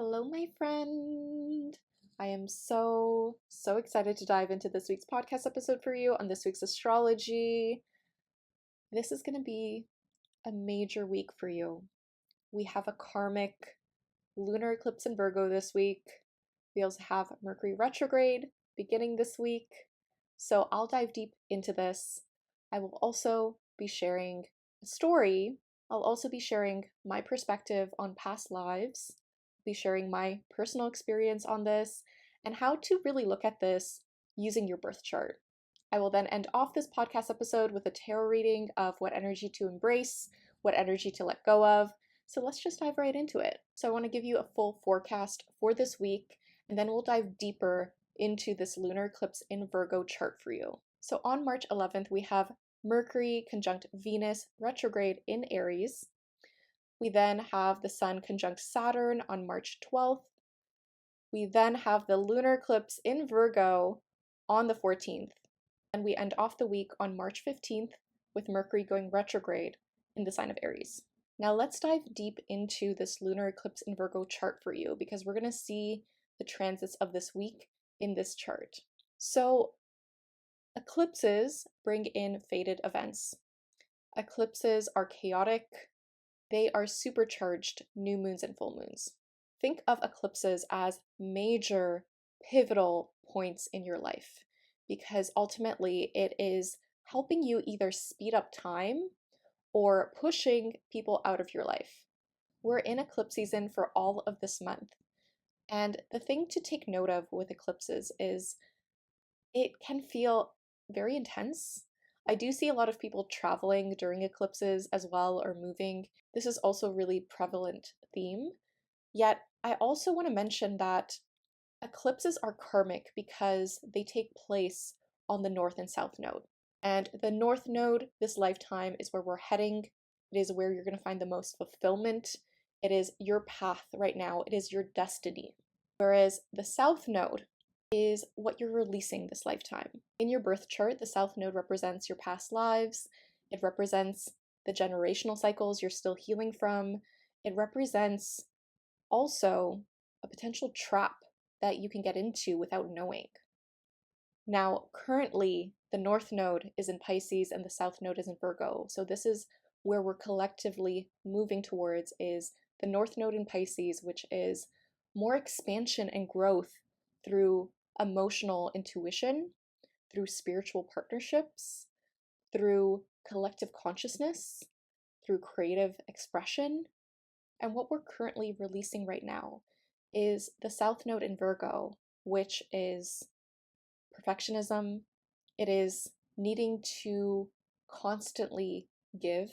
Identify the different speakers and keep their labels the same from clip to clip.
Speaker 1: Hello, my friend. I am so excited to dive into this week's podcast episode for you on this week's astrology. This is going to be a major week for you. We have a karmic lunar eclipse in Virgo this week. We also have Mercury retrograde beginning this week. So I'll dive deep into this. I will also be sharing a story. I'll also be sharing my perspective on past lives, be sharing my personal experience on this, and how to really look at this using your birth chart. I will then end off this podcast episode with a tarot reading of what energy to embrace, what energy to let go of. So let's just dive right into it. So I want to give you a full forecast for this week, and then we'll dive deeper into this lunar eclipse in Virgo chart for you. So on March 11th, we have Mercury conjunct Venus retrograde in Aries. We then have the Sun conjunct Saturn on March 12th. We then have the lunar eclipse in Virgo on the 14th. And we end off the week on March 15th with Mercury going retrograde in the sign of Aries. Now let's dive deep into this lunar eclipse in Virgo chart for you because we're going to see the transits of this week in this chart. So eclipses bring in fated events. Eclipses are chaotic. They are supercharged new moons and full moons. Think of eclipses as major pivotal points in your life because ultimately it is helping you either speed up time or pushing people out of your life. We're in eclipse season for all of this month. And the thing to take note of with eclipses is it can feel very intense. I do see a lot of people traveling during eclipses as well or moving. This is also a really prevalent theme. Yet I also want to mention that eclipses are karmic because they take place on the north and south node. And the north node this lifetime is where we're heading. It is where you're going to find the most fulfillment. It is your path right now. It is your destiny. Whereas the south node is what you're releasing this lifetime. In your birth chart, the south node represents your past lives. It represents the generational cycles you're still healing from. It represents also a potential trap that you can get into without knowing. Now, currently, the north node is in Pisces and the south node is in Virgo. So this is where we're collectively moving towards is the north node in Pisces, which is more expansion and growth through emotional intuition, through spiritual partnerships, through collective consciousness, through creative expression. And what we're currently releasing right now is the South Node in Virgo, which is perfectionism. It is needing to constantly give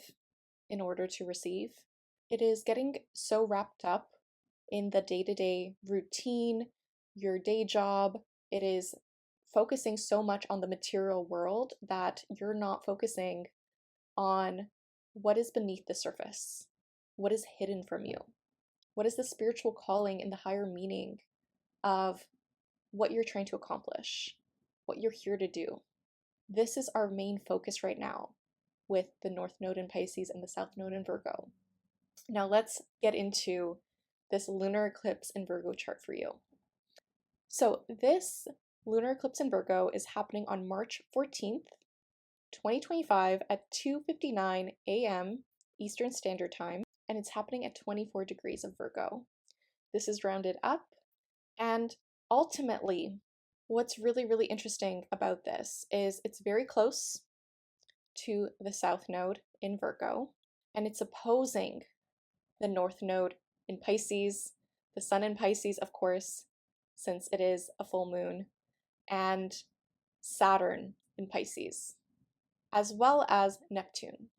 Speaker 1: in order to receive. It is getting so wrapped up in the day-to-day routine, your day job. It is focusing so much on the material world that you're not focusing on what is beneath the surface, what is hidden from you, what is the spiritual calling and the higher meaning of what you're trying to accomplish, what you're here to do. This is our main focus right now with the North Node in Pisces and the South Node in Virgo. Now let's get into this lunar eclipse in Virgo chart for you. So this lunar eclipse in Virgo is happening on March 14th, 2025 at 2:59 a.m. Eastern Standard Time, and it's happening at 24 degrees of Virgo. This is rounded up, and ultimately, what's really interesting about this is it's very close to the South Node in Virgo, and it's opposing the North Node in Pisces, the Sun in Pisces, of course, since it is a full moon, and Saturn in Pisces, as well as Neptune.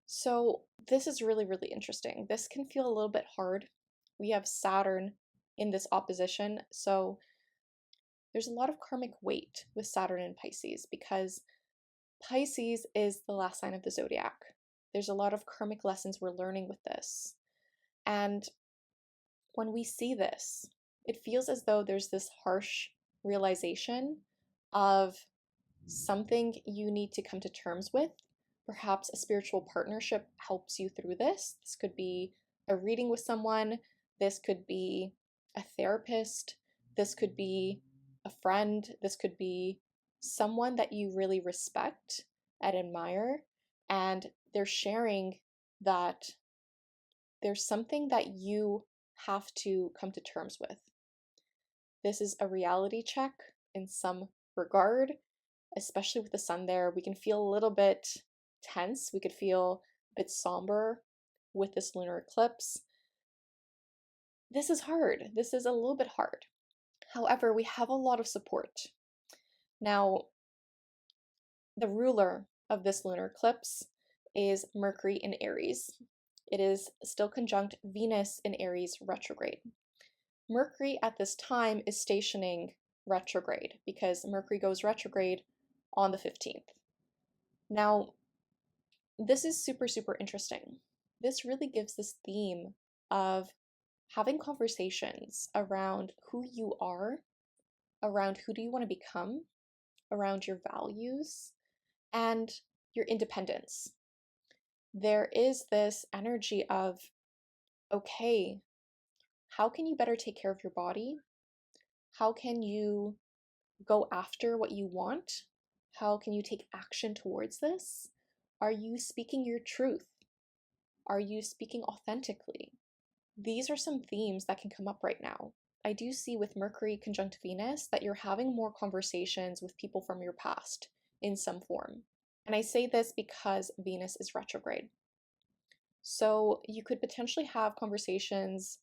Speaker 1: So this is really interesting. This can feel a little bit hard. We have Saturn in this opposition, so there's a lot of karmic weight with Saturn in Pisces because Pisces is the last sign of the zodiac. There's a lot of karmic lessons we're learning with this. And when we see this, it feels as though there's this harsh realization of something you need to come to terms with. Perhaps a spiritual partnership helps you through this. This could be a reading with someone. This could be a therapist, this could be a friend, this could be someone that you really respect and admire, and they're sharing that there's something that you have to come to terms with. This is a reality check in some regard, especially with the sun there. We can feel a little bit tense, we could feel a bit somber with this lunar eclipse. This is hard. This is a little bit hard. However, we have a lot of support. Now, the ruler of this lunar eclipse is Mercury in Aries. It is still conjunct Venus in Aries retrograde. Mercury at this time is stationing retrograde because Mercury goes retrograde on the 15th. Now, this is super, super interesting. This really gives this theme of having conversations around who you are, around who do you want to become, around your values, and your independence. There is this energy of, okay, how can you better take care of your body? How can you go after what you want? How can you take action towards this? Are you speaking your truth? Are you speaking authentically? These are some themes that can come up right now. I do see with Mercury conjunct Venus that you're having more conversations with people from your past in some form. And I say this because Venus is retrograde. So you could potentially have conversations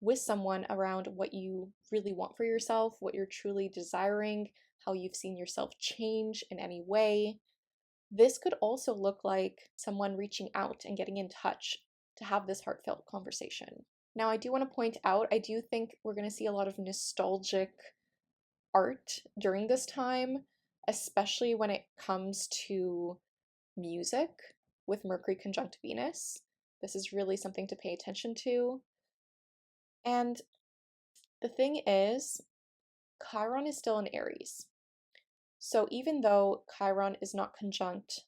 Speaker 1: with someone around what you really want for yourself, what you're truly desiring, how you've seen yourself change in any way. This could also look like someone reaching out and getting in touch to have this heartfelt conversation. Now, I do want to point out, I do think we're going to see a lot of nostalgic art during this time, especially when it comes to music with Mercury conjunct Venus. This is really something to pay attention to. And the thing is, Chiron is still in Aries. So even though Chiron is not conjunct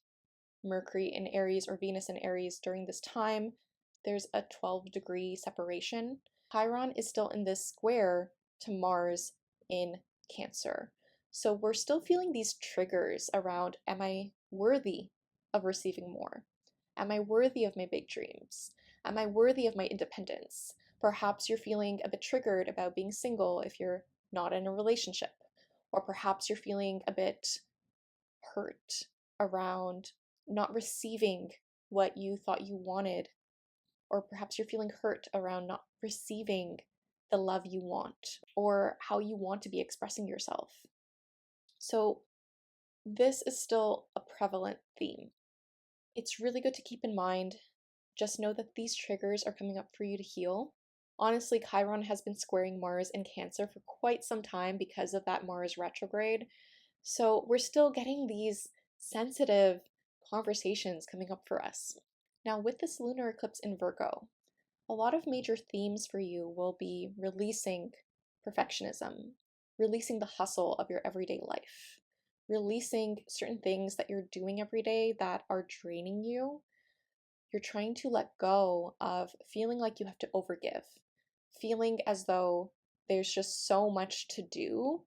Speaker 1: Mercury in Aries or Venus in Aries during this time, there's a 12-degree separation. Chiron is still in this square to Mars in Cancer. So we're still feeling these triggers around, am I worthy of receiving more? Am I worthy of my big dreams? Am I worthy of my independence? Perhaps you're feeling a bit triggered about being single if you're not in a relationship. Or perhaps you're feeling a bit hurt around not receiving what you thought you wanted. Or perhaps you're feeling hurt around not receiving the love you want or how you want to be expressing yourself. So this is still a prevalent theme. It's really good to keep in mind. Just know that these triggers are coming up for you to heal. Honestly, Chiron has been squaring Mars in Cancer for quite some time because of that Mars retrograde. So we're still getting these sensitive conversations coming up for us. Now, with this lunar eclipse in Virgo, a lot of major themes for you will be releasing perfectionism, releasing the hustle of your everyday life, releasing certain things that you're doing every day that are draining you. You're trying to let go of feeling like you have to overgive, feeling as though there's just so much to do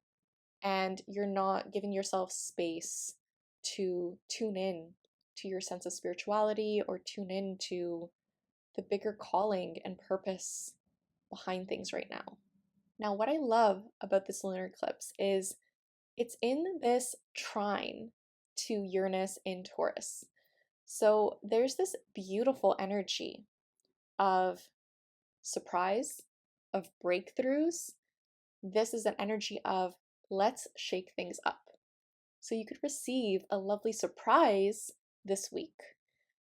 Speaker 1: and you're not giving yourself space to tune in to your sense of spirituality or tune in to the bigger calling and purpose behind things right now. Now, what I love about this lunar eclipse is it's in this trine to Uranus in Taurus. So there's this beautiful energy of surprise, of breakthroughs. This is an energy of let's shake things up. So you could receive a lovely surprise this week,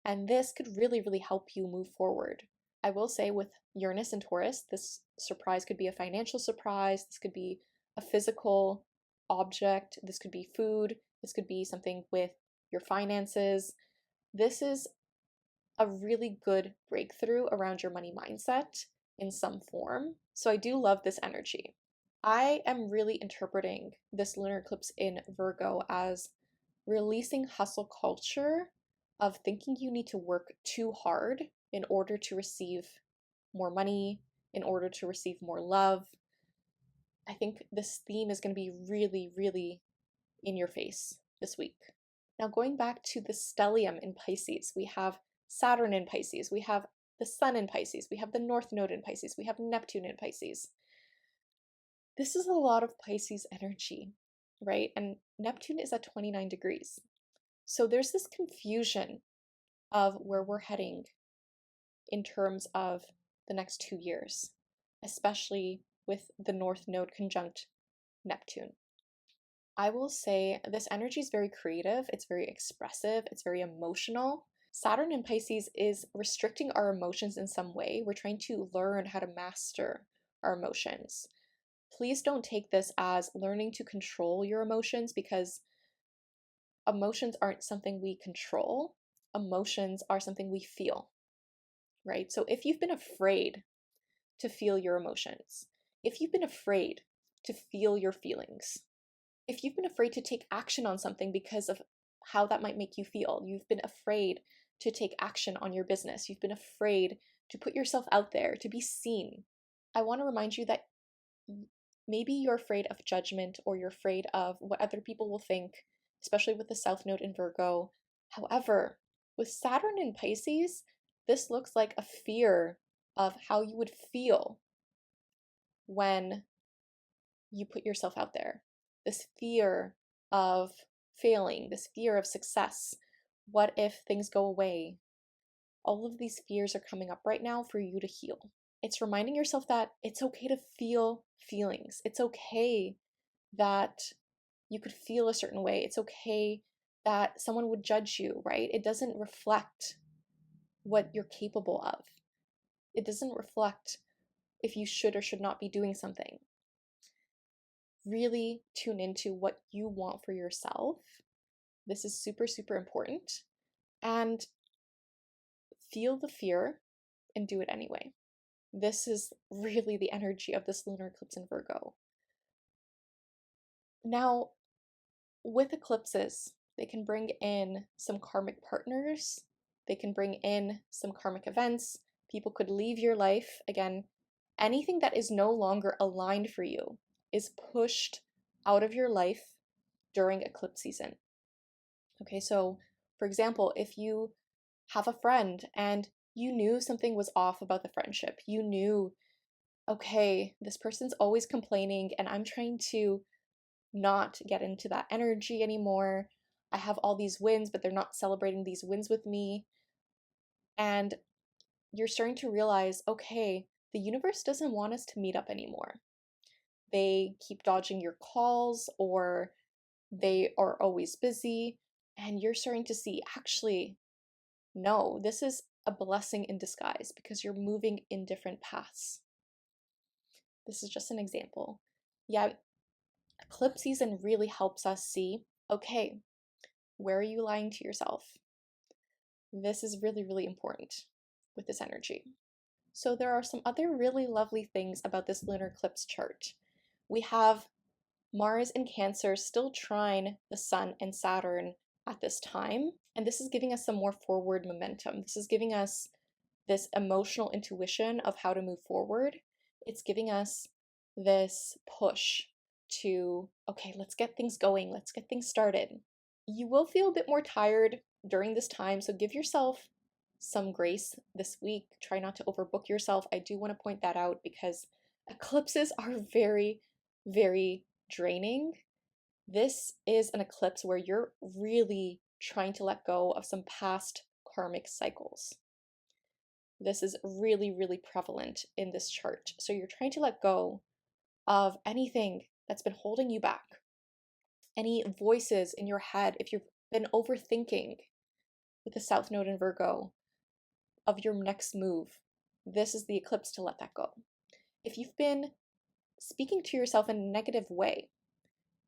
Speaker 1: and this could really, really help you move forward. I will say with Uranus and Taurus, this surprise could be a financial surprise, this could be a physical object, this could be food, this could be something with your finances. This is a really good breakthrough around your money mindset in some form. So I do love this energy. I am really interpreting this lunar eclipse in Virgo as releasing hustle culture of thinking you need to work too hard in order to receive more money, in order to receive more love. I think this theme is going to be really, really in your face this week. Now, going back to the stellium in Pisces, we have Saturn in Pisces, we have the Sun in Pisces, we have the North Node in Pisces, we have Neptune in Pisces. This is a lot of Pisces energy, right? And Neptune is at 29 degrees. So there's this confusion of where we're heading in terms of the next 2 years, especially with the North Node conjunct Neptune. I will say this energy is very creative, it's very expressive, it's very emotional. Saturn in Pisces is restricting our emotions in some way. We're trying to learn how to master our emotions. Please don't take this as learning to control your emotions, because emotions aren't something we control. Emotions are something we feel, right? So if you've been afraid to feel your emotions, if you've been afraid to feel your feelings, if you've been afraid to take action on something because of how that might make you feel, you've been afraid to take action on your business, you've been afraid to put yourself out there, to be seen, I want to remind you that maybe you're afraid of judgment, or you're afraid of what other people will think, especially with the South Node in Virgo. However, with Saturn in Pisces, this looks like a fear of how you would feel when you put yourself out there. This fear of failing, this fear of success. What if things go away? All of these fears are coming up right now for you to heal. It's reminding yourself that it's okay to feel feelings. It's okay that you could feel a certain way. It's okay that someone would judge you, right? It doesn't reflect what you're capable of. It doesn't reflect if you should or should not be doing something. Really tune into what you want for yourself. This is super, super important. And feel the fear and do it anyway. This is really the energy of this lunar eclipse in Virgo. Now, with eclipses, they can bring in some karmic partners, they can bring in some karmic events, people could leave your life. Again, anything that is no longer aligned for you is pushed out of your life during eclipse season. Okay, so for example, if you have a friend and you knew something was off about the friendship, you knew, okay, this person's always complaining and I'm trying to not get into that energy anymore. I have all these wins, but they're not celebrating these wins with me. And you're starting to realize, okay, the universe doesn't want us to meet up anymore. They keep dodging your calls, or they are always busy. And you're starting to see, actually, no, this is a blessing in disguise because you're moving in different paths. This is just an example. Yeah, eclipse season really helps us see, okay, where are you lying to yourself? This is really, really important with this energy. So there are some other really lovely things about this lunar eclipse chart. We have Mars in Cancer still trine the Sun and Saturn at this time, and this is giving us some more forward momentum. This is giving us this emotional intuition of how to move forward. It's giving us this push to, okay, let's get things going, let's get things started. You will feel a bit more tired during this time, so give yourself some grace this week. Try not to overbook yourself. I do want to point that out because eclipses are very, very draining. This is an eclipse where you're really trying to let go of some past karmic cycles. This is really, really prevalent in this chart. So you're trying to let go of anything that's been holding you back, any voices in your head. If you've been overthinking with the South Node in Virgo of your next move, this is the eclipse to let that go. If you've been speaking to yourself in a negative way,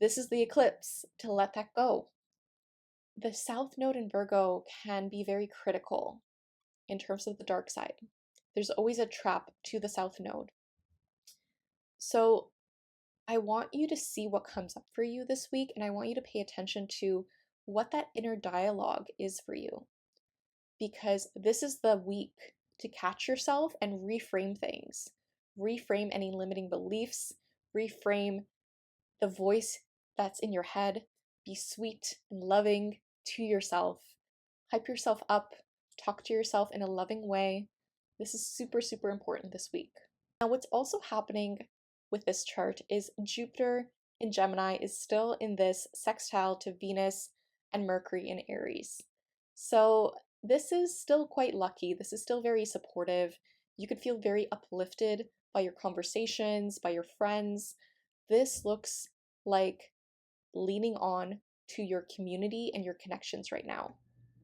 Speaker 1: this is the eclipse to let that go. The South Node in Virgo can be very critical in terms of the dark side. There's always a trap to the South Node. So I want you to see what comes up for you this week, and I want you to pay attention to what that inner dialogue is for you. Because this is the week to catch yourself and reframe things. Reframe any limiting beliefs, reframe the voice that's in your head. Be sweet and loving to yourself. Hype yourself up. Talk to yourself in a loving way. This is super, super important this week. Now, what's also happening with this chart is Jupiter in Gemini is still in this sextile to Venus and Mercury in Aries. So this is still quite lucky. This is still very supportive. You could feel very uplifted by your conversations, by your friends. This looks like leaning on to your community and your connections right now.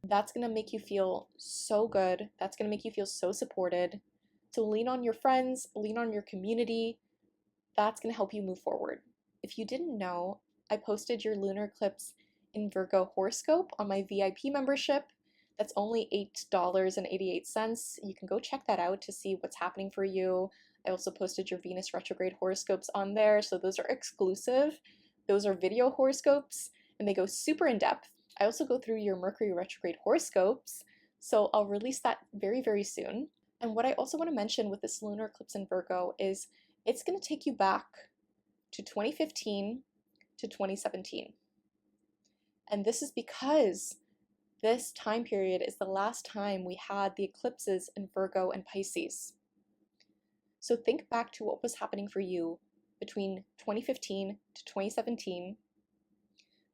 Speaker 1: That's going to make you feel so good. That's going to make you feel so supported. So lean on your friends, lean on your community. That's going to help you move forward. If you didn't know, I posted your lunar eclipse in Virgo horoscope on my VIP membership. That's only $8.88. You can go check that out to see what's happening for you. I also posted your Venus retrograde horoscopes on there, so those are exclusive. Those are video horoscopes, and they go super in depth. I also go through your Mercury retrograde horoscopes, so I'll release that very, very soon. And what I also want to mention with this lunar eclipse in Virgo is it's going to take you back to 2015 to 2017. And this is because this time period is the last time we had the eclipses in Virgo and Pisces. So think back to what was happening for you between 2015 to 2017.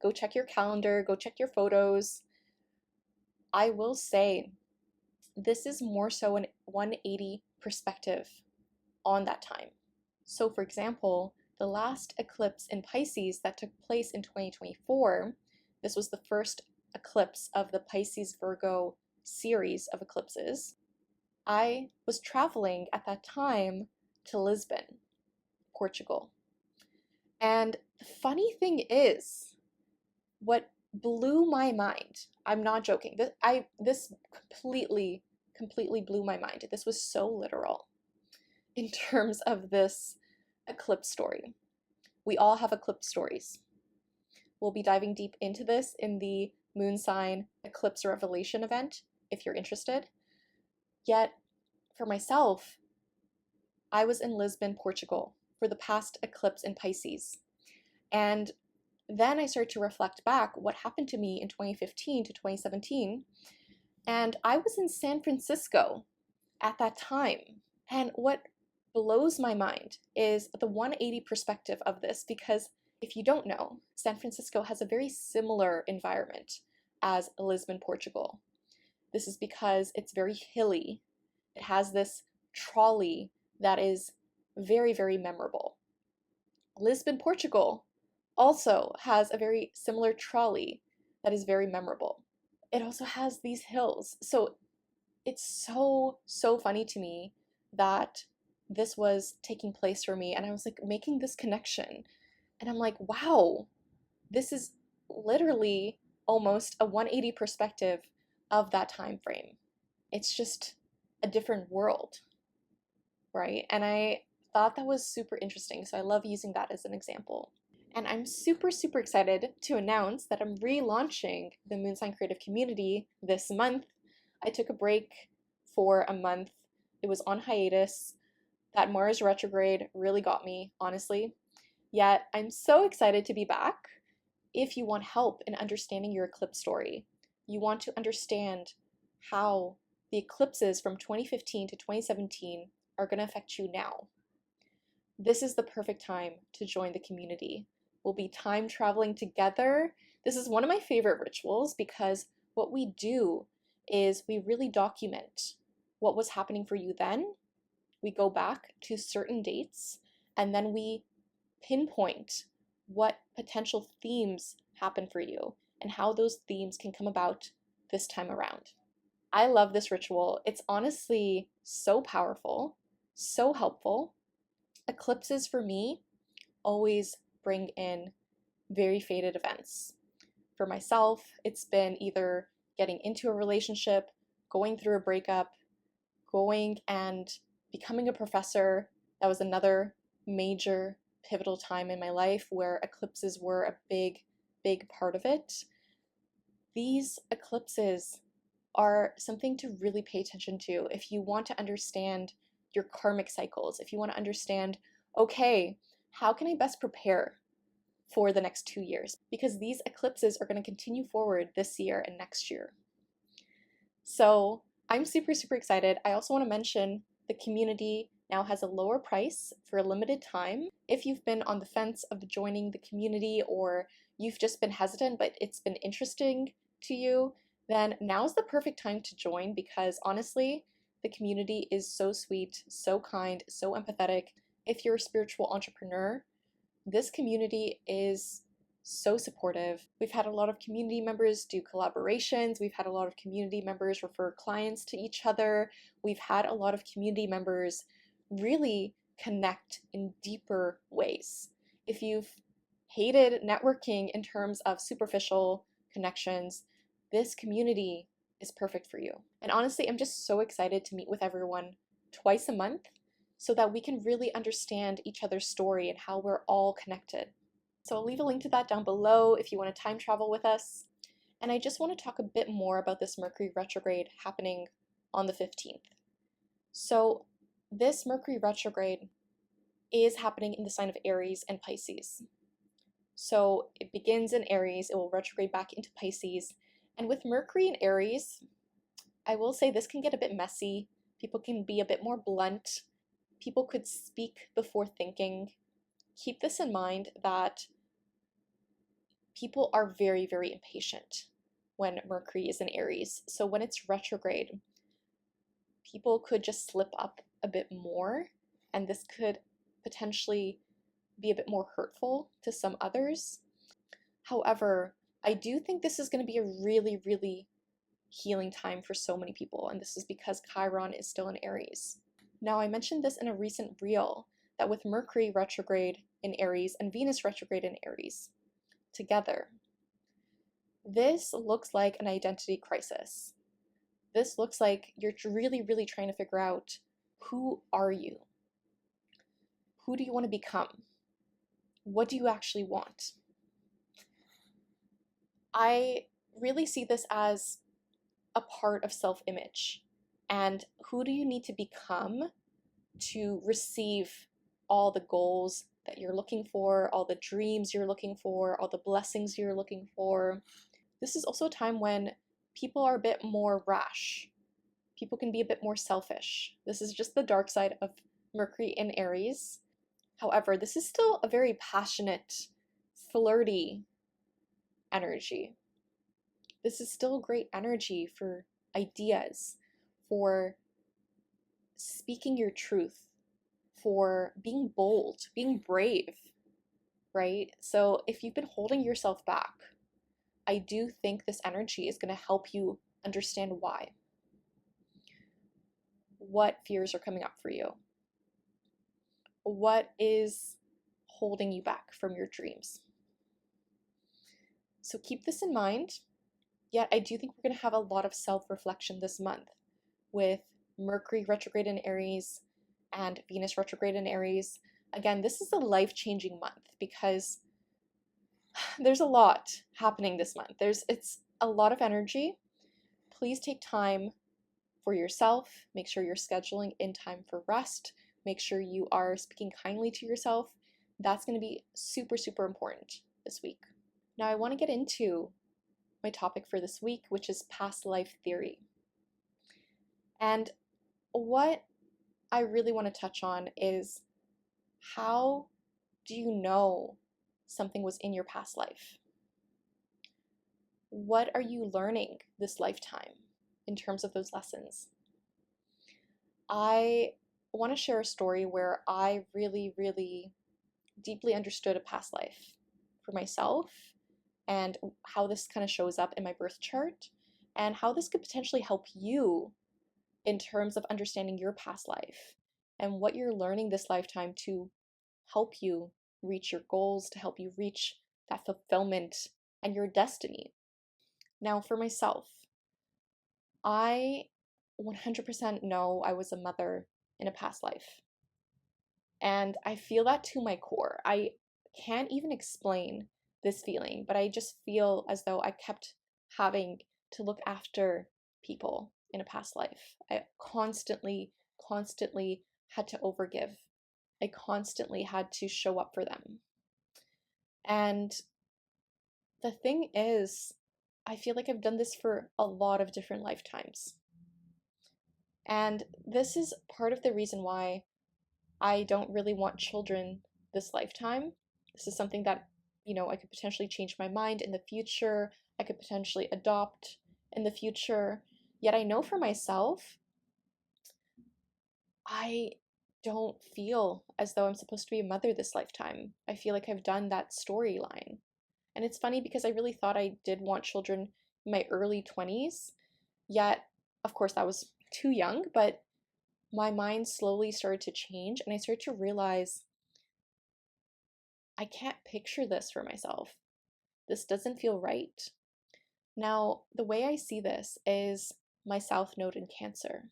Speaker 1: Go check your calendar, go check your photos. I will say this is more so an 180 perspective on that time. So for example, the last eclipse in Pisces that took place in 2024, this was the first eclipse of the Pisces-Virgo series of eclipses. I was traveling at that time to Lisbon, Portugal. And the funny thing is, what blew my mind, I'm not joking, this completely blew my mind. This was so literal in terms of this eclipse story. We all have eclipse stories. We'll be diving deep into this in the moon sign eclipse revelation event if you're interested. Yet, for myself, I was in Lisbon, Portugal for the past eclipse in Pisces. And then I started to reflect back what happened to me in 2015 to 2017. And I was in San Francisco at that time. And what blows my mind is the 180 perspective of this, because if you don't know, San Francisco has a very similar environment as Lisbon, Portugal. This is because it's very hilly. It has this trolley that is very, very memorable. Lisbon, Portugal also has a very similar trolley that is very memorable. It also has these hills. So it's so, so funny to me that this was taking place for me, and I was like making this connection, and I'm like, wow, this is literally almost a 180 perspective of that time frame. It's just a different world, right? And I thought that was super interesting, so I love using that as an example. And I'm super, super excited to announce that I'm relaunching the Moon Sign Creative Community this month. I took a break for a month. It was on hiatus. That Mars retrograde really got me, honestly. Yet I'm so excited to be back. If you want help in understanding your eclipse story, you want to understand how the eclipses from 2015 to 2017 are going to affect you now, this is the perfect time to join the community. We'll be time traveling together. This is one of my favorite rituals because what we do is we really document what was happening for you then. We go back to certain dates, and then we pinpoint what potential themes happen for you and how those themes can come about this time around. I love this ritual. It's honestly so powerful, so helpful. Eclipses for me always bring in very fated events. For myself, it's been either getting into a relationship, going through a breakup, going and becoming a professor. That was another major pivotal time in my life where eclipses were a big, big part of it. These eclipses are something to really pay attention to if you want to understand your karmic cycles, if you want to understand, okay, how can I best prepare for the next 2 years? Because these eclipses are going to continue forward this year and next year. So I'm super, super excited. I also want to mention the community now has a lower price for a limited time. If you've been on the fence of joining the community, or you've just been hesitant but it's been interesting to you, then now's the perfect time to join, because honestly, the community is so sweet, so kind, so empathetic. If you're a spiritual entrepreneur, this community is so supportive. We've had a lot of community members do collaborations. We've had a lot of community members refer clients to each other. We've had a lot of community members really connect in deeper ways. If you've hated networking in terms of superficial connections, this community is perfect for you. And honestly, I'm just so excited to meet with everyone twice a month so that we can really understand each other's story and how we're all connected. So I'll leave a link to that down below if you want to time travel with us. And I just want to talk a bit more about this Mercury retrograde happening on the 15th. So this Mercury retrograde is happening in the sign of Aries and Pisces. So it begins in Aries, it will retrograde back into Pisces. And with Mercury in Aries, I will say this can get a bit messy. People can be a bit more blunt. People could speak before thinking. Keep this in mind that people are very, very impatient when Mercury is in Aries. So when it's retrograde, people could just slip up a bit more, and this could potentially be a bit more hurtful to some others. However, I do think this is going to be a really, really healing time for so many people, and this is because Chiron is still in Aries. Now, I mentioned this in a recent reel, that with Mercury retrograde in Aries and Venus retrograde in Aries together, this looks like an identity crisis. This looks like you're really, really trying to figure out, who are you? Who do you want to become? What do you actually want? I really see this as a part of self-image. And who do you need to become to receive all the goals that you're looking for, all the dreams you're looking for, all the blessings you're looking for? This is also a time when people are a bit more rash. People can be a bit more selfish. This is just the dark side of Mercury in Aries. However, this is still a very passionate, flirty energy. This is still great energy for ideas, for speaking your truth, for being bold, being brave, right? So if you've been holding yourself back, I do think this energy is going to help you understand why. What fears are coming up for you? What is holding you back from your dreams? So keep this in mind. Yet I do think we're going to have a lot of self-reflection this month with Mercury retrograde in Aries and Venus retrograde in Aries. Again, this is a life-changing month because there's a lot happening this month. It's a lot of energy. Please take time for yourself. Make sure you're scheduling in time for rest. Make sure you are speaking kindly to yourself. That's going to be super, super important this week. Now I want to get into my topic for this week, which is past life theory. And what I really want to touch on is, how do you know something was in your past life? What are you learning this lifetime in terms of those lessons? I want to share a story where I really, really deeply understood a past life for myself, and how this kind of shows up in my birth chart, and how this could potentially help you in terms of understanding your past life and what you're learning this lifetime to help you reach your goals, to help you reach that fulfillment and your destiny. Now, for myself, I 100% know I was a mother in a past life. And I feel that to my core. I can't even explain this feeling, but I just feel as though I kept having to look after people in a past life. I constantly had to overgive. I constantly had to show up for them. And the thing is, I feel like I've done this for a lot of different lifetimes. And this is part of the reason why I don't really want children this lifetime. This is something that, I could potentially change my mind in the future. I could potentially adopt in the future. Yet I know for myself, I don't feel as though I'm supposed to be a mother this lifetime. I feel like I've done that storyline. And it's funny because I really thought I did want children in my early 20s. Yet, of course, that was too young, but my mind slowly started to change and I started to realize I can't picture this for myself. This doesn't feel right. Now, the way I see this is my South Node in Cancer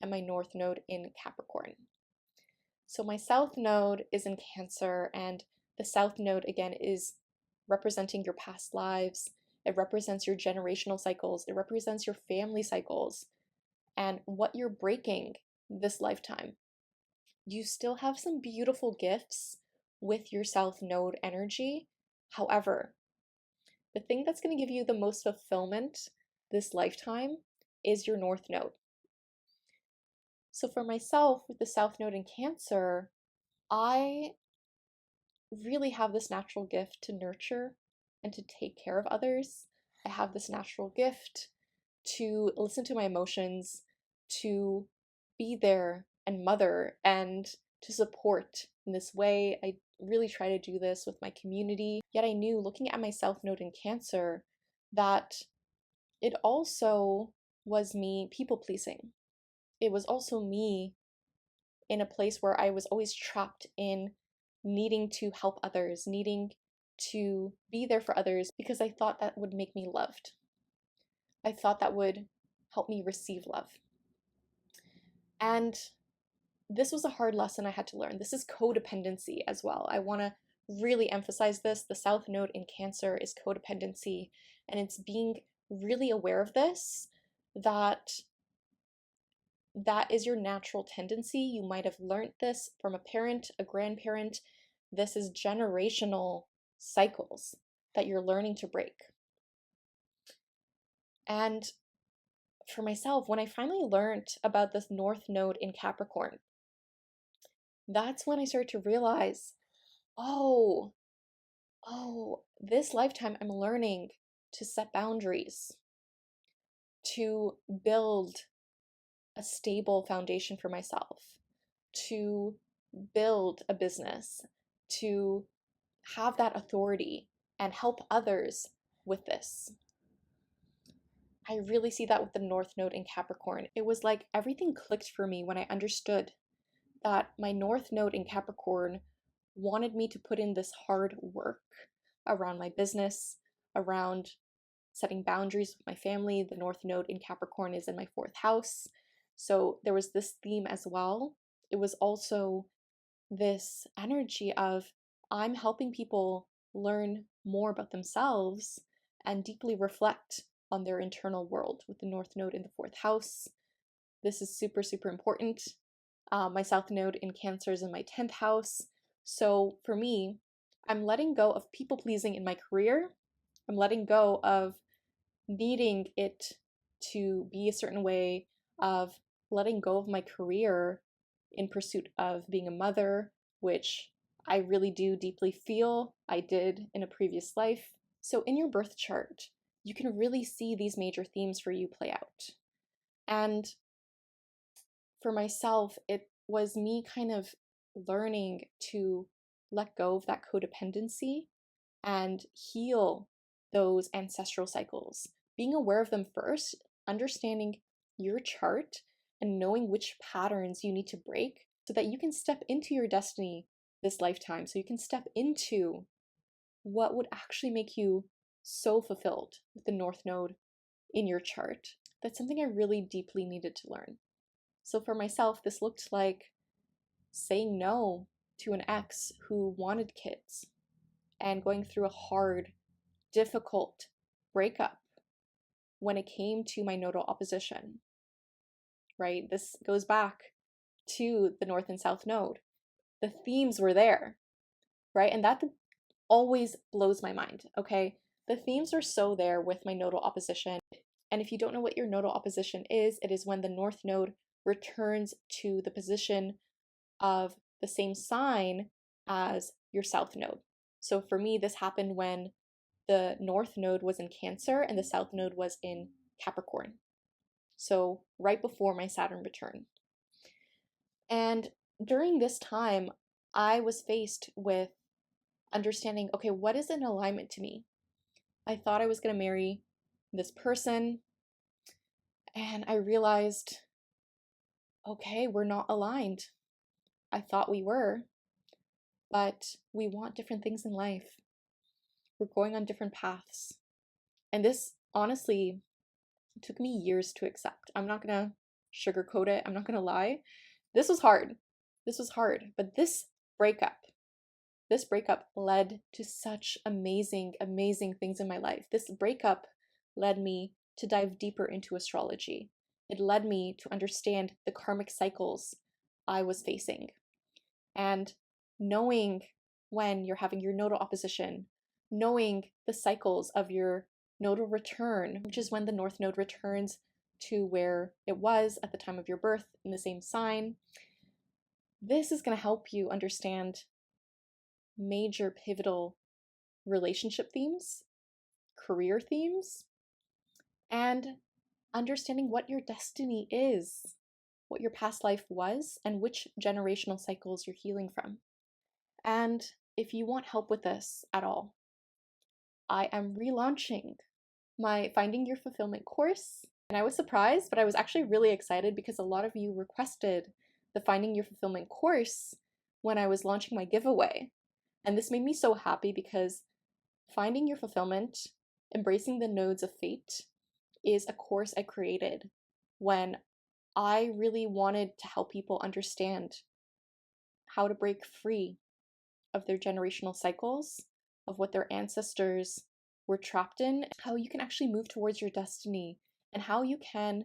Speaker 1: and my North Node in Capricorn. So my South Node is in Cancer, and the South Node again is representing your past lives. It represents your generational cycles. It represents your family cycles and what you're breaking this lifetime. You still have some beautiful gifts with your South Node energy. However, the thing that's going to give you the most fulfillment this lifetime is your North Node. So for myself, with the South Node in Cancer, I really have this natural gift to nurture and to take care of others. I have this natural gift to listen to my emotions, to be there and mother and to support in this way. I really try to do this with my community. Yet I knew, looking at my South Node in Cancer, that it also was me people pleasing. It was also me in a place where I was always trapped in needing to help others, needing to be there for others because I thought that would make me loved. I thought that would help me receive love. And this was a hard lesson I had to learn. This is codependency as well. I want to really emphasize this. The South Node in Cancer is codependency, and it's being really aware of this, that that is your natural tendency. You might have learned this from a parent, a grandparent. This is generational cycles that you're learning to break. And for myself, when I finally learned about this North Node in Capricorn, that's when I started to realize, oh, this lifetime I'm learning to set boundaries, to build a stable foundation for myself, to build a business, to have that authority and help others with this. I really see that with the North Node in Capricorn. It was like everything clicked for me when I understood that my North Node in Capricorn wanted me to put in this hard work around my business, around setting boundaries with my family. The North Node in Capricorn is in my fourth house. So there was this theme as well. It was also this energy of I'm helping people learn more about themselves and deeply reflect on their internal world with the North Node in the fourth house. This is super, super important. My South Node in Cancer is in my 10th house. So for me, I'm letting go of people pleasing in my career. I'm letting go of needing it to be a certain way, of letting go of my career in pursuit of being a mother, which I really do deeply feel I did in a previous life. So in your birth chart, you can really see these major themes for you play out. And for myself, it was me kind of learning to let go of that codependency and heal those ancestral cycles. Being aware of them first, understanding your chart, and knowing which patterns you need to break so that you can step into your destiny this lifetime. So you can step into what would actually make you so fulfilled with the North Node in your chart. That's something I really deeply needed to learn. So for myself, this looked like saying no to an ex who wanted kids and going through a hard, difficult breakup when it came to my nodal opposition, right? This goes back to the North and South Node. the themes were there, right? And that always blows my mind, okay? The themes are so there with my nodal opposition. And if you don't know what your nodal opposition is, it is when the North Node returns to the position of the same sign as your South Node. So for me, this happened when the North Node was in Cancer and the South Node was in Capricorn. So right before my Saturn return. And during this time, I was faced with understanding, okay, what is an alignment to me? I thought I was going to marry this person, and I realized, okay, we're not aligned. I thought we were, but we want different things in life. We're going on different paths. And this honestly took me years to accept. I'm not going to sugarcoat it. I'm not going to lie. This was hard. This was hard. But breakup, this breakup led to such amazing, amazing things in my life. This breakup led me to dive deeper into astrology. It led me to understand the karmic cycles I was facing. And knowing when you're having your nodal opposition, knowing the cycles of your nodal return, which is when the North Node returns to where it was at the time of your birth in the same sign. This is going to help you understand major pivotal relationship themes, career themes, and understanding what your destiny is, what your past life was, and which generational cycles you're healing from. And if you want help with this at all, I am relaunching my Finding Your Fulfillment course. And I was surprised, but I was actually really excited because a lot of you requested the Finding Your Fulfillment course when I was launching my giveaway. And this made me so happy because Finding Your Fulfillment, Embracing the Nodes of Fate, is a course I created when I really wanted to help people understand how to break free of their generational cycles, of what their ancestors were trapped in, how you can actually move towards your destiny, and how you can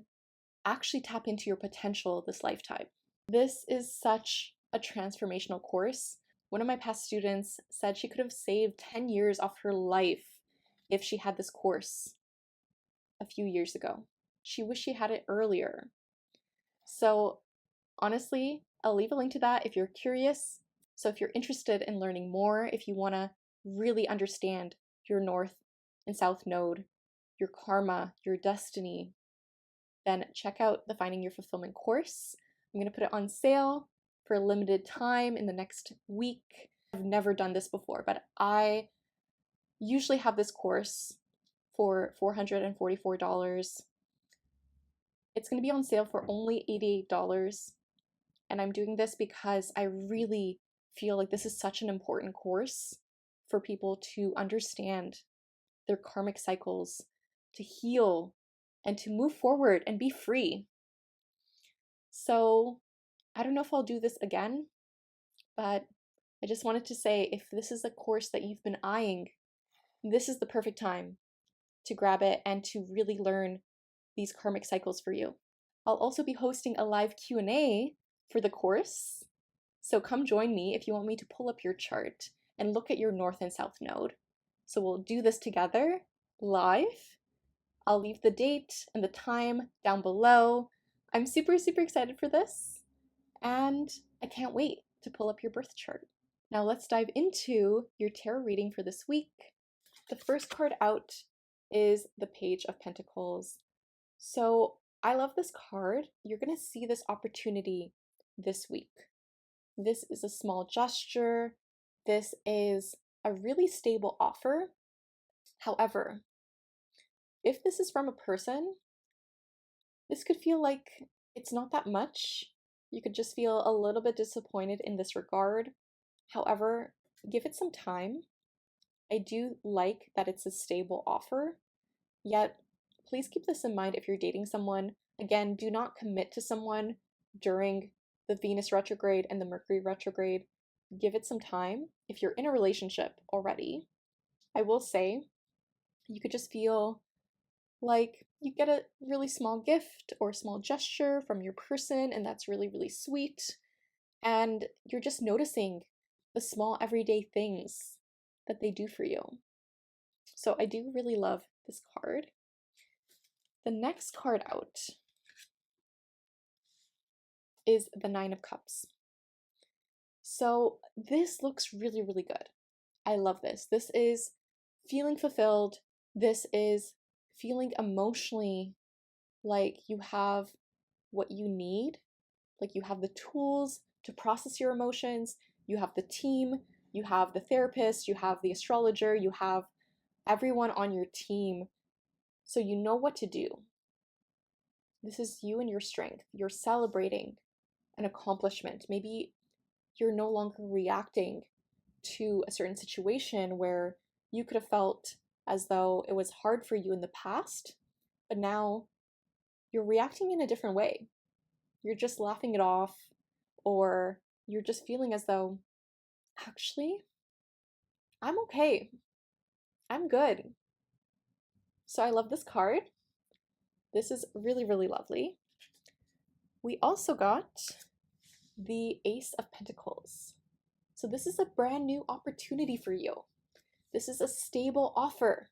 Speaker 1: actually tap into your potential this lifetime. This is such a transformational course. One of my past students said she could have saved 10 years off her life if she had this course a few years ago. She wished she had it earlier. So honestly, I'll leave a link to that if you're curious. So if you're interested in learning more, if you want to really understand your North and South Node, your karma, your destiny, then check out the Finding Your Fulfillment course. I'm going to put it on sale for a limited time in the next week. I've never done this before, but I usually have this course for $444. It's going to be on sale for only $88. And I'm doing this because I really feel like this is such an important course for people to understand their karmic cycles, to heal, and to move forward and be free. So I don't know if I'll do this again, but I just wanted to say if this is a course that you've been eyeing, this is the perfect time to grab it and to really learn these karmic cycles for you. I'll also be hosting a live Q&A for the course. So come join me if you want me to pull up your chart and look at your North and South Node. So we'll do this together live. I'll leave the date and the time down below. I'm super, super excited for this, and I can't wait to pull up your birth chart. Now let's dive into your tarot reading for this week. The first card out is the Page of Pentacles. So I love this card. You're going to see this opportunity this week. This is a small gesture. This is a really stable offer. However, if this is from a person, this could feel like it's not that much. You could just feel a little bit disappointed in this regard. However, give it some time. I do like that it's a stable offer, yet please keep this in mind if you're dating someone. Again, do not commit to someone during the Venus retrograde and the Mercury retrograde. Give it some time. If you're in a relationship already, I will say you could just feel like you get a really small gift or small gesture from your person, and that's really, really sweet. And you're just noticing the small everyday things that they do for you. So I do really love this card. The next card out is the Nine of Cups. So this looks really, really good. I love this. This is feeling fulfilled. This is feeling emotionally like you have what you need, like you have the tools to process your emotions, you have the team, you have the therapist, you have the astrologer, you have everyone on your team, so you know what to do. This is you and your strength. You're celebrating an accomplishment. Maybe you're no longer reacting to a certain situation where you could have felt as though it was hard for you in the past, but now you're reacting in a different way. You're just laughing it off, or you're just feeling as though, actually, I'm okay. I'm good. So I love this card. This is really, really lovely. We also got the Ace of Pentacles. So this is a brand new opportunity for you. This is a stable offer.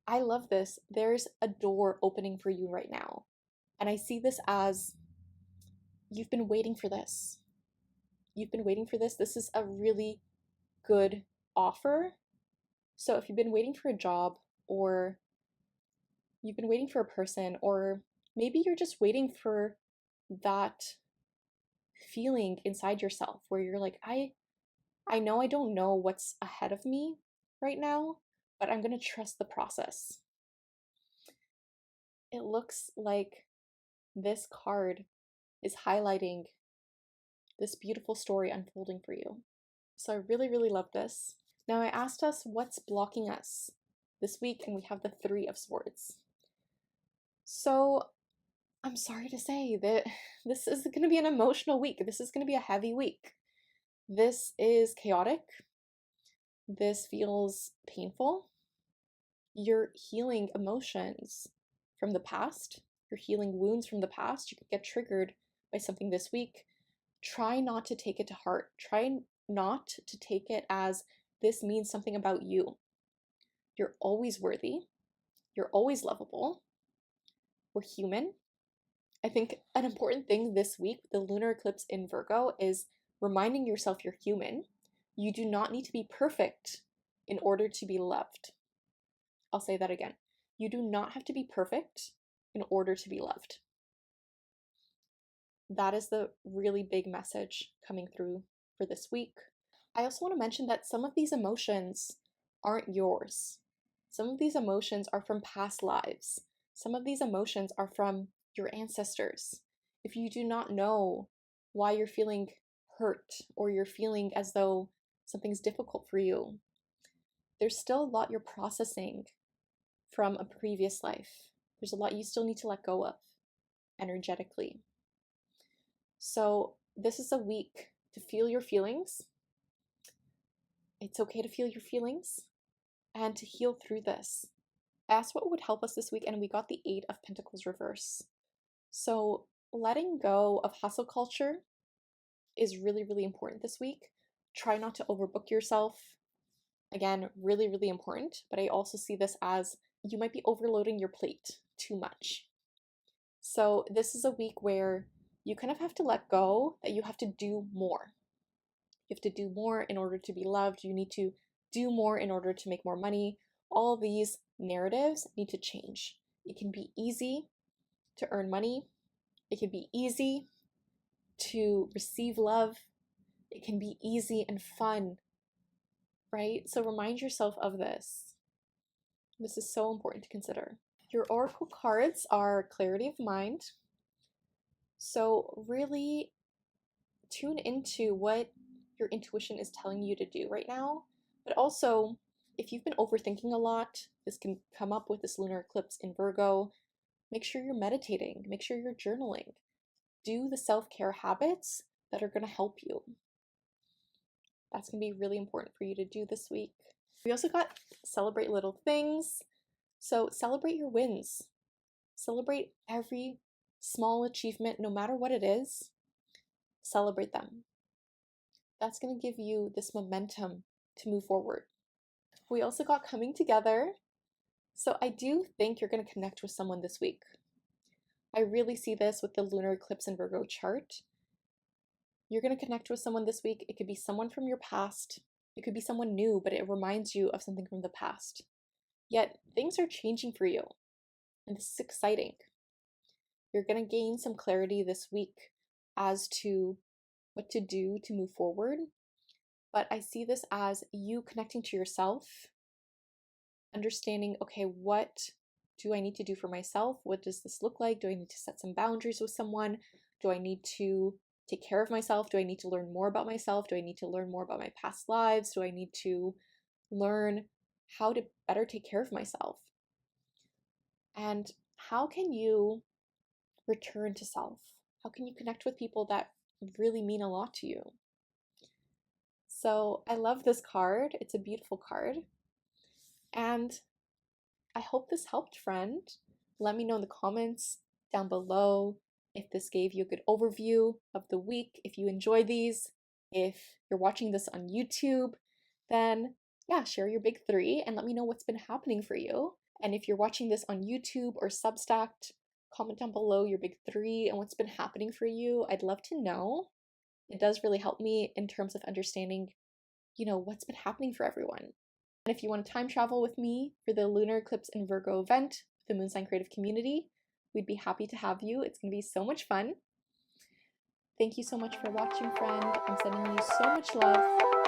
Speaker 1: I love this. There's a door opening for you right now. And I see this as you've been waiting for this. You've been waiting for this. This is a really good offer. So if you've been waiting for a job, or you've been waiting for a person, or maybe you're just waiting for that feeling inside yourself where you're like, I know I don't know what's ahead of me right now, but I'm going to trust the process. It looks like this card is highlighting this beautiful story unfolding for you. So I really, really love this. Now I asked us what's blocking us this week, and we have the Three of Swords. So I'm sorry to say that this is going to be an emotional week. This is going to be a heavy week. This is chaotic. This feels painful. You're healing emotions from the past. You're healing wounds from the past. You could get triggered by something this week. Try not to take it to heart. Try not to take it as this means something about you. You're always worthy. You're always lovable. We're human. I think an important thing this week with the lunar eclipse in Virgo is reminding yourself you're human. You do not need to be perfect in order to be loved. I'll say that again. You do not have to be perfect in order to be loved. That is the really big message coming through for this week. I also want to mention that some of these emotions aren't yours. Some of these emotions are from past lives. Some of these emotions are from your ancestors. If you do not know why you're feeling hurt, or you're feeling as though something's difficult for you, there's still a lot you're processing from a previous life. There's a lot you still need to let go of energetically. So this is a week to feel your feelings. It's okay to feel your feelings and to heal through this. I asked what would help us this week, and we got the Eight of Pentacles reverse. So letting go of hustle culture is really, really important this week. Try not to overbook yourself. Again, really, really important. But I also see this as you might be overloading your plate too much. So this is a week where you kind of have to let go that you have to do more. You have to do more in order to be loved. You need to do more in order to make more money. All these narratives need to change. It can be easy to earn money. It can be easy to receive love. It can be easy and fun, right? So remind yourself of this. This is so important to consider. Your oracle cards are clarity of mind. So really tune into what your intuition is telling you to do right now. But also, if you've been overthinking a lot, this can come up with this lunar eclipse in Virgo. Make sure you're meditating. Make sure you're journaling. Do the self-care habits that are going to help you. That's going to be really important for you to do this week. We also got celebrate little things. So celebrate your wins. Celebrate every small achievement, no matter what it is. celebrate them. That's going to give you this momentum to move forward. We also got coming together. So I do think you're going to connect with someone this week. I really see this with the lunar eclipse and Virgo chart. You're going to connect with someone this week. It could be someone from your past. It could be someone new, but it reminds you of something from the past. Yet things are changing for you, and this is exciting. You're going to gain some clarity this week as to what to do to move forward. But I see this as you connecting to yourself, understanding, okay, what do I need to do for myself? What does this look like? Do I need to set some boundaries with someone? Do I need to take care of myself? Do I need to learn more about myself? Do I need to learn more about my past lives? Do I need to learn how to better take care of myself? And how can you return to self? How can you connect with people that really mean a lot to you? So I love this card. It's a beautiful card. And I hope this helped, friend. Let me know in the comments down below if this gave you a good overview of the week. If you enjoy these, if you're watching this on YouTube, then yeah, share your big three and let me know what's been happening for you. And if you're watching this on YouTube or Substack, comment down below your big three and what's been happening for you. I'd love to know. It does really help me in terms of understanding, what's been happening for everyone. And if you want to time travel with me for the Lunar Eclipse in Virgo event, the Moon Sign Creative Community, we'd be happy to have you. It's going to be so much fun. Thank you so much for watching, friend. I'm sending you so much love.